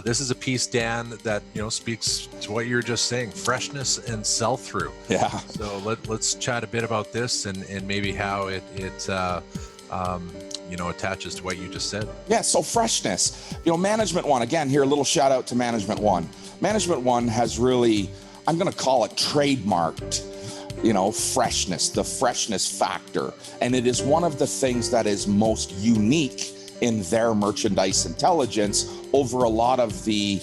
This is a piece, Dan, that speaks to what you were just saying: freshness and sell-through. Yeah. So let's chat a bit about this and maybe how it attaches to what you just said. Yeah. So freshness. Management One. Again, here a little shout out to Management One. Management One has really, I'm going to call it trademarked, freshness, the freshness factor. And it is one of the things that is most unique in their merchandise intelligence over a lot of the,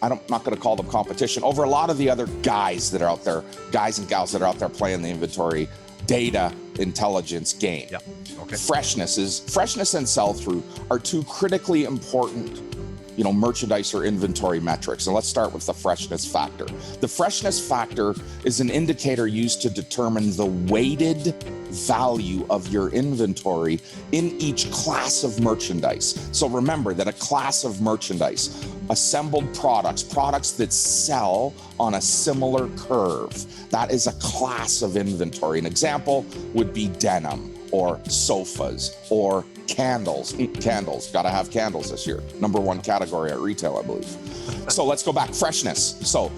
I'm not going to call them competition, over a lot of the other guys that are out there, guys and gals that are out there playing the inventory data intelligence game. Yeah. Okay. Freshness and sell-through are two critically important merchandise or inventory metrics. And let's start with the freshness factor. The freshness factor is an indicator used to determine the weighted value of your inventory in each class of merchandise. So remember that a class of merchandise, assembled products that sell on a similar curve, that is a class of inventory. An example would be denim or sofas or candles. Candles, gotta have candles this year. Number one category at retail, I believe. So let's go back, freshness. So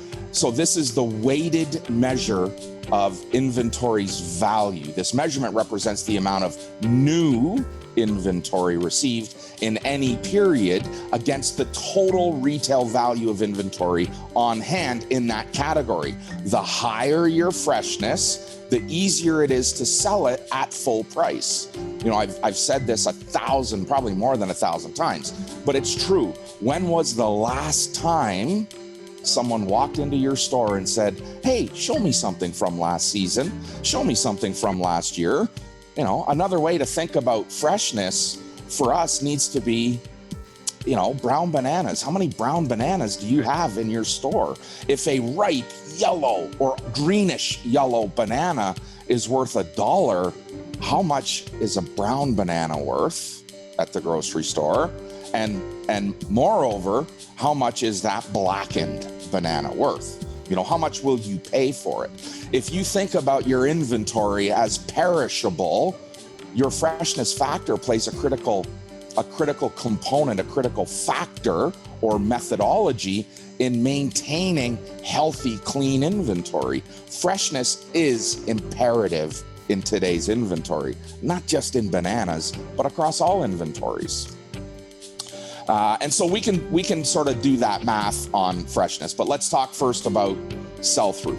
this is the weighted measure of inventory's value. This measurement represents the amount of new inventory received in any period against the total retail value of inventory on hand in that category. The higher your freshness, the easier it is to sell it at full price. I've said this 1,000, probably more than 1,000 times, but it's true. When was the last time someone walked into your store and said, hey, show me something from last season, show me something from last year? Another way to think about freshness for us needs to be, brown bananas. How many brown bananas do you have in your store? If a ripe yellow or greenish yellow banana is worth $1, how much is a brown banana worth at the grocery store? And moreover, how much is that blackened banana worth? How much will you pay for it? If you think about your inventory as perishable, your freshness factor plays a critical component, a critical factor or methodology in maintaining healthy, clean inventory. Freshness is imperative in today's inventory, not just in bananas, but across all inventories. And so we can sort of do that math on freshness, but let's talk first about sell-through.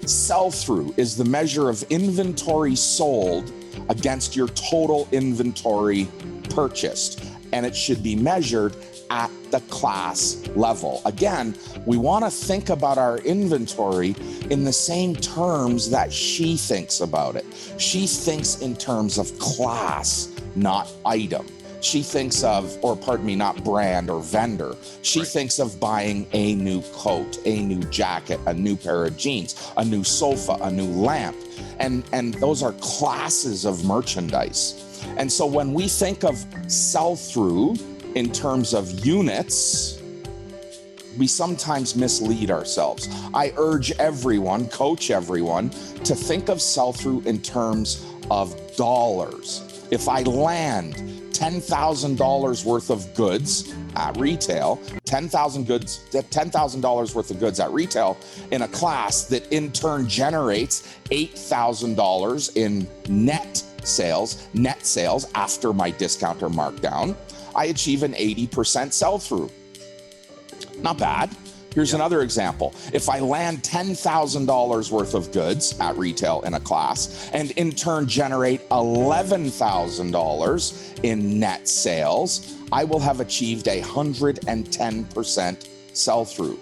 Sell-through is the measure of inventory sold against your total inventory purchased, and it should be measured at the class level. Again, we want to think about our inventory in the same terms that she thinks about it. She thinks in terms of class, not item. She thinks of, not brand or vendor. She thinks of buying a new coat, a new jacket, a new pair of jeans, a new sofa, a new lamp. And those are classes of merchandise. And so when we think of sell-through in terms of units, we sometimes mislead ourselves. I urge everyone, coach everyone, to think of sell-through in terms of dollars. If I land $10,000 worth of goods at retail, $10,000 worth of goods at retail in a class that in turn generates $8,000 in net sales after my discount or markdown, I achieve an 80% sell-through. Not bad. Here's another example. If I land $10,000 worth of goods at retail in a class and in turn generate $11,000 in net sales, I will have achieved 110% sell-through.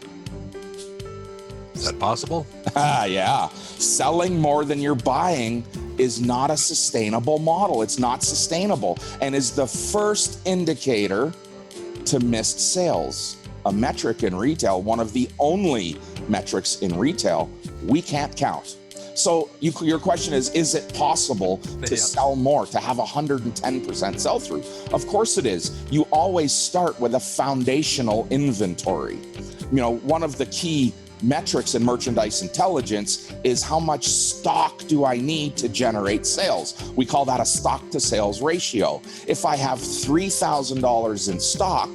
Is that possible? Yeah. Selling more than you're buying is not a sustainable model. It's not sustainable and is the first indicator to missed sales. A metric in retail, one of the only metrics in retail, we can't count. So your question is it possible to sell more, to have 110% sell-through? Of course it is. You always start with a foundational inventory. One of the key metrics in merchandise intelligence is how much stock do I need to generate sales? We call that a stock to sales ratio. If I have $3,000 in stock,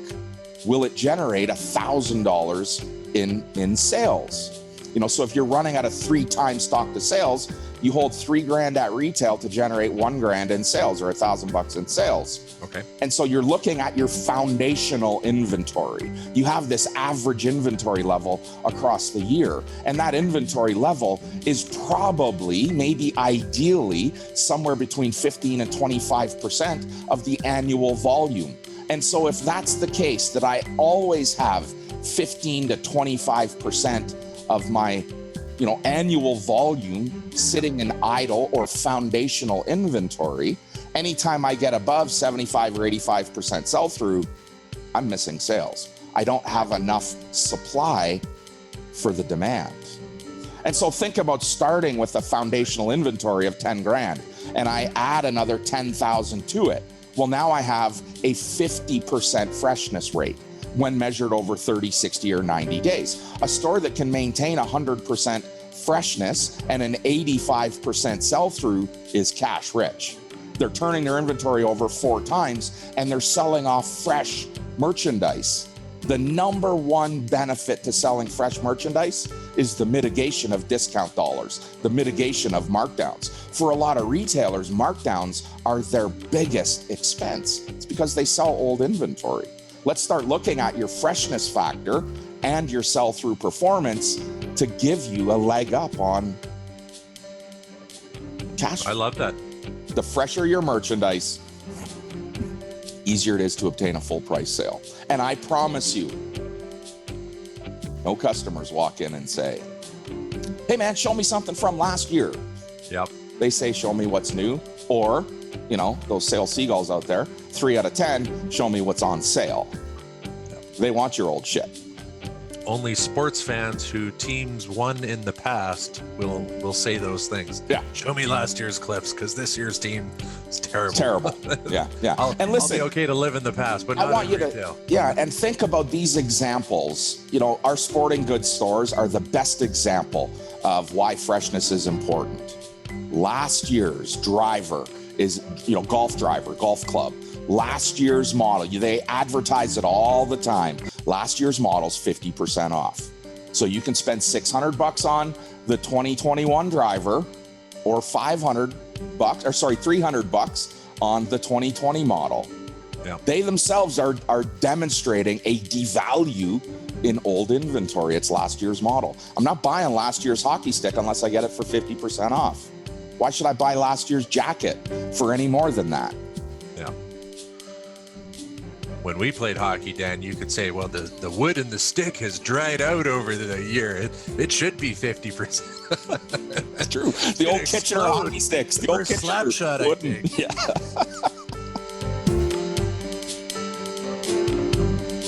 will it generate $1,000 in sales? So if you're running at a 3 times stock to sales, you hold $3,000 at retail to generate $1,000 in sales, or $1,000 in sales. Okay. And so you're looking at your foundational inventory. You have this average inventory level across the year. And that inventory level is probably, maybe ideally, somewhere between 15 and 25% of the annual volume. And so if that's the case, that I always have 15 to 25% of my annual volume sitting in idle or foundational inventory, anytime I get above 75 or 85% sell-through, I'm missing sales. I don't have enough supply for the demand. And so think about starting with a foundational inventory of 10 grand, and I add another 10,000 to it. Well, now I have a 50% freshness rate when measured over 30, 60, or 90 days. A store that can maintain 100% freshness and an 85% sell-through is cash rich. They're turning their inventory over 4 times, and they're selling off fresh merchandise. The number one benefit to selling fresh merchandise is the mitigation of discount dollars, the mitigation of markdowns. For a lot of retailers, markdowns are their biggest expense. It's because they sell old inventory. Let's start looking at your freshness factor and your sell-through performance to give you a leg up on cash. I love that. The fresher your merchandise, easier it is to obtain a full price sale. And I promise you, no customers walk in and say, hey man, show me something from last year. Yep. They say, show me what's new. Or, those sales seagulls out there, 3 out of 10, show me what's on sale. Yep. They want your old shit. Only sports fans who teams won in the past will say those things. Yeah. Show me last year's clips, because this year's team is terrible. It's terrible. Yeah. And listen, I'll be okay to live in the past, but not I want you retail. And think about these examples. Our sporting goods stores are the best example of why freshness is important. Last year's driver is, golf driver, golf club. Last year's model, they advertise it all the time. Last year's model's 50% off. So you can spend $600 on the 2021 driver, or $300 on the 2020 model. Yeah. They themselves are demonstrating a devalue in old inventory. It's last year's model. I'm not buying last year's hockey stick unless I get it for 50% off. Why should I buy last year's jacket for any more than that? Yeah. When we played hockey, Dan, you could say, well, the wood in the stick has dried out over the year. It should be 50%. That's true. The old Kitchener hockey sticks. The old Kitchener slap shot, I think. Yeah.